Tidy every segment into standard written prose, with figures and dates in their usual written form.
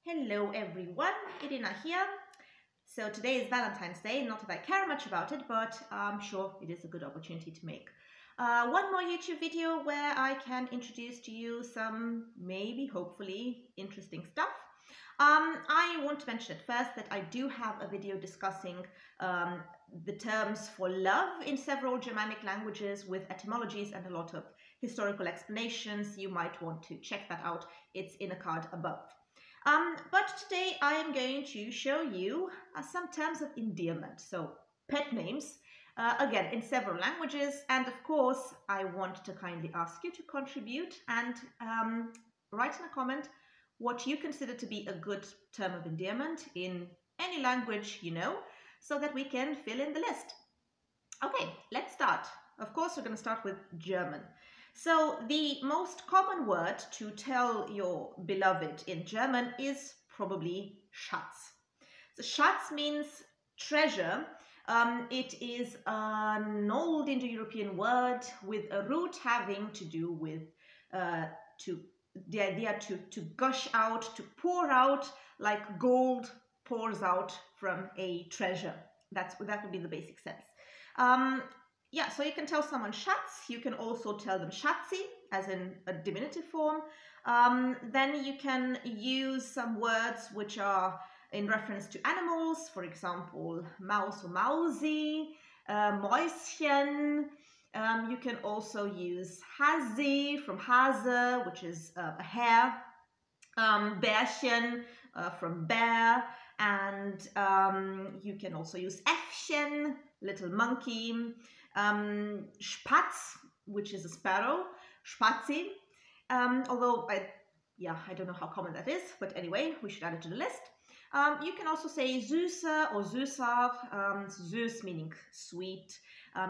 Hello everyone, Irina here. So today is Valentine's Day, not that I care much about it, but I'm sure it is a good opportunity to make one more YouTube video where I can introduce to you some maybe, hopefully, interesting stuff. I want to mention at first that I do have a video discussing the terms for love in several Germanic languages with etymologies and a lot of historical explanations. You might want to check that out. It's in a card above. But today I am going to show you some terms of endearment, so pet names, again in several languages, and of course I want to kindly ask you to contribute and write in a comment what you consider to be a good term of endearment in any language you know, so that we can fill in the list. Okay, let's start. Of course we're going to start with German. So the most common word to tell your beloved in German is probably Schatz. So Schatz means treasure. It is an old Indo-European word with a root having to do with the idea to gush out, to pour out, like gold pours out from a treasure. That would be the basic sense. Yeah, so you can tell someone Schatz, you can also tell them Schatzi, as in a diminutive form. Then you can use some words which are in reference to animals, for example, Maus or Mausi, Mäuschen. You can also use Hasi from Hase, which is a hare, Bärchen from bear, and you can also use Äffchen, little monkey, Spatz, which is a sparrow, Spazi, although I don't know how common that is, but anyway, we should add it to the list. You can also say Süße or Süßer, süß meaning sweet.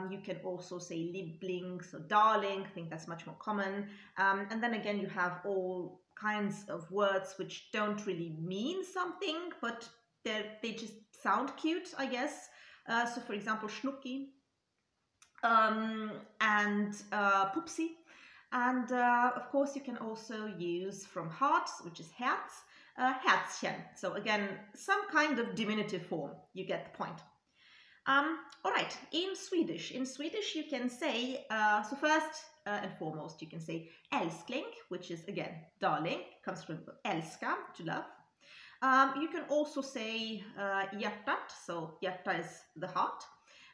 You can also say Liebling, so darling, I think that's much more common. And then again, you have all kinds of words which don't really mean something, but they just sound cute, I guess. So for example, Schnucki, and Pupsi. And of course, you can also use from heart, which is Herz, Herzchen. So again, some kind of diminutive form. You get the point. All right, in Swedish you can say, so first and foremost, you can say älskling, which is again darling, comes from älska, to love. You can also say hjärtat, so hjärta is the heart.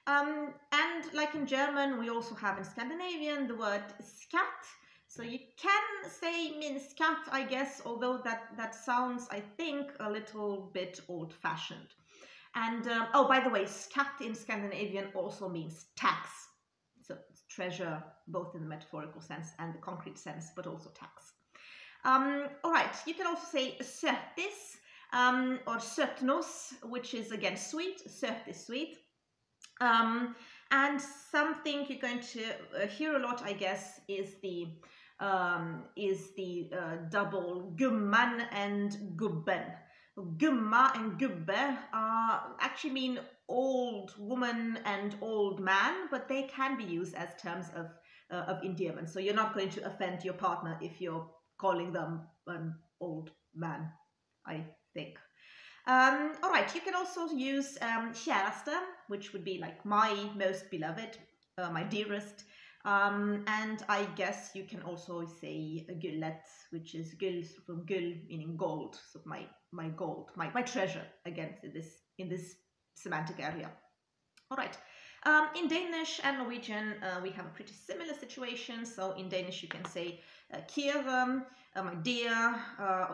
And like in German, we also have in Scandinavian the word skatt. So you can say min skatt, I guess, although that sounds, I think, a little bit old-fashioned. And, oh, by the way, skatt in Scandinavian also means tax. So it's treasure, both in the metaphorical sense and the concrete sense, but also tax. All right, you can also say sötis or sötnos, which is, again, sweet. Söt is sweet. And something you're going to hear a lot, I guess, is the double gumman and gubben. Gumma and gubbe actually mean old woman and old man, but they can be used as terms of endearment. So you're not going to offend your partner if you're calling them an old man, I think. All right, you can also use käraste, which would be like my most beloved, my dearest. And I guess you can also say gullet, which is gull from gull, meaning gold. So my gold, my treasure, again, in this semantic area. All right. In Danish and Norwegian, we have a pretty similar situation. So in Danish, you can say kære, my dear,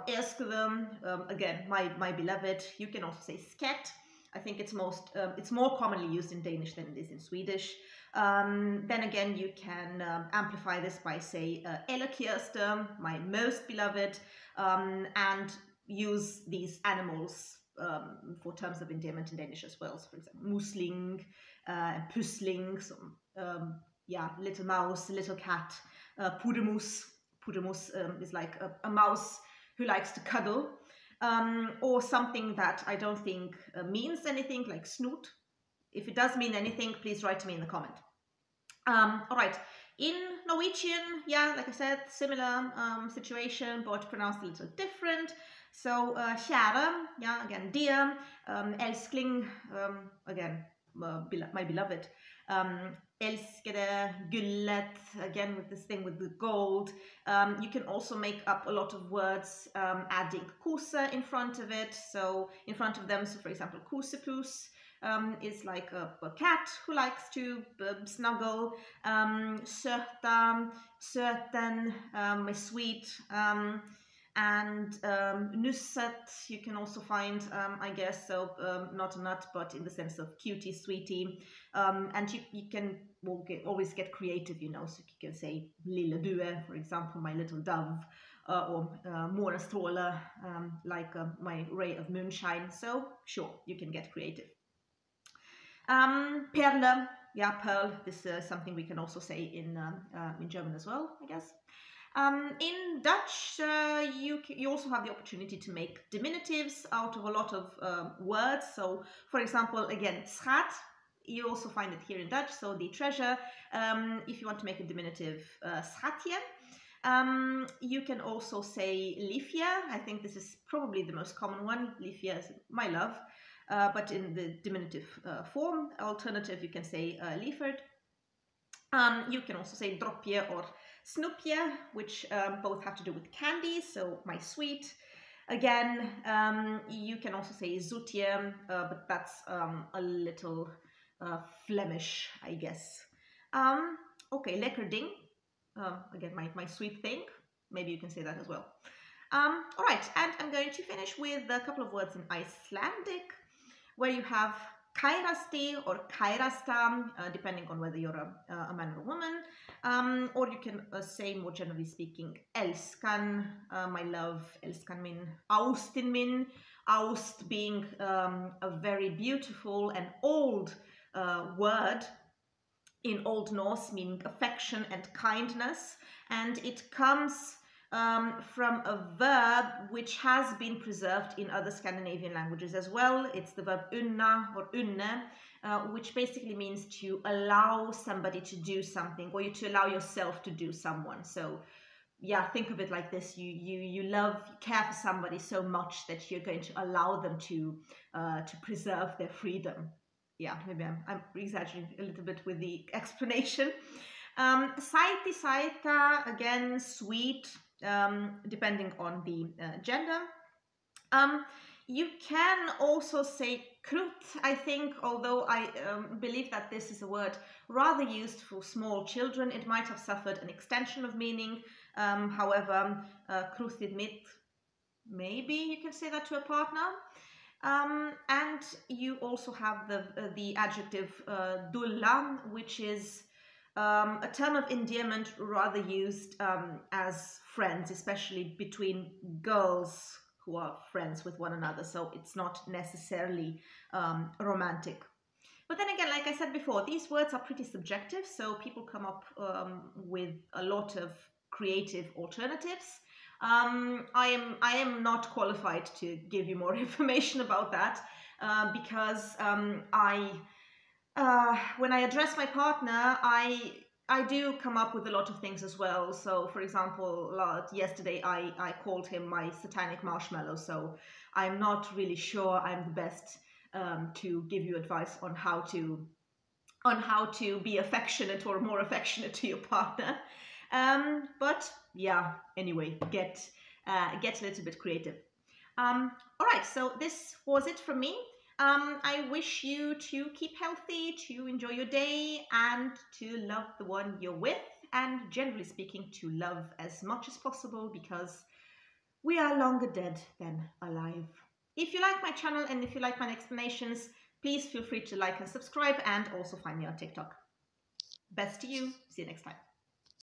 elskede, again, my beloved. You can also say skat. I think it's more commonly used in Danish than it is in Swedish. Then again, you can amplify this by say Ellekirste, my most beloved, and use these animals for terms of endearment in Danish as well. So for example, musling, pusling, so, yeah, little mouse, little cat, pudemus. Pudemus is like a mouse who likes to cuddle, or something that I don't think means anything, like snoot. If it does mean anything, please write to me in the comment. All right, in Norwegian, yeah, like I said, similar situation, but pronounced a little different. So kära, yeah, again, dear, älskling, again, my beloved, älskade, gullet, again with this thing with the gold. You can also make up a lot of words adding kose in front of it, so in front of them, so for example, kosepus is like a cat who likes to snuggle, söta, söten, sweet, and nusset you can also find, I guess, so not a nut, but in the sense of cutie, sweetie, and you can always get creative, you know, so you can say lille due, for example, my little dove, or morgenstråle, like my ray of moonshine. So sure, you can get creative. Perle, yeah, pearl, this is something we can also say in German as well, I guess. In Dutch, you also have the opportunity to make diminutives out of a lot of words. So, for example, again, schat, you also find it here in Dutch, so the treasure. If you want to make a diminutive, schatje. You can also say liefje. I think this is probably the most common one. Liefje is my love, but in the diminutive form. Alternative, you can say lieferd. You can also say dropje or snoepje, which both have to do with candy, so my sweet. Again, you can also say zoetje, but that's a little Flemish, I guess. Okay, lekker ding. Again, my sweet thing. Maybe you can say that as well. All right, and I'm going to finish with a couple of words in Icelandic, where you have kairasti or kairasta, depending on whether you're a man or a woman, or you can say, more generally speaking, älskan, my love, älskan min, ástin min, ást being a very beautiful and old word in Old Norse, meaning affection and kindness, and it comes from a verb which has been preserved in other Scandinavian languages as well. It's the verb unna or unne, which basically means to allow somebody to do something, or to allow yourself to do someone. So yeah, think of it like this: you care for somebody so much that you're going to allow them to preserve their freedom. Yeah, maybe I'm exaggerating a little bit with the explanation. Saiti, saita, again, sweet, depending on the gender. You can also say krut, I think, although I believe that this is a word rather used for small children. It might have suffered an extension of meaning. However, krutið mitt, maybe you can say that to a partner. And you also have the adjective dulla, which is a term of endearment rather used as friends, especially between girls who are friends with one another. So it's not necessarily romantic. But then again, like I said before, these words are pretty subjective, so people come up with a lot of creative alternatives. I am not qualified to give you more information about that because when I address my partner, I do come up with a lot of things as well. So, for example, yesterday I called him my satanic marshmallow. So I'm not really sure I'm the best to give you advice on how to be affectionate or more affectionate to your partner. But yeah, anyway, get a little bit creative. All right, so this was it from me. I wish you to keep healthy, to enjoy your day, and to love the one you're with, and generally speaking, to love as much as possible, because we are longer dead than alive. If you like my channel and if you like my explanations, please feel free to like and subscribe, and also find me on TikTok. Best to you. See you next time.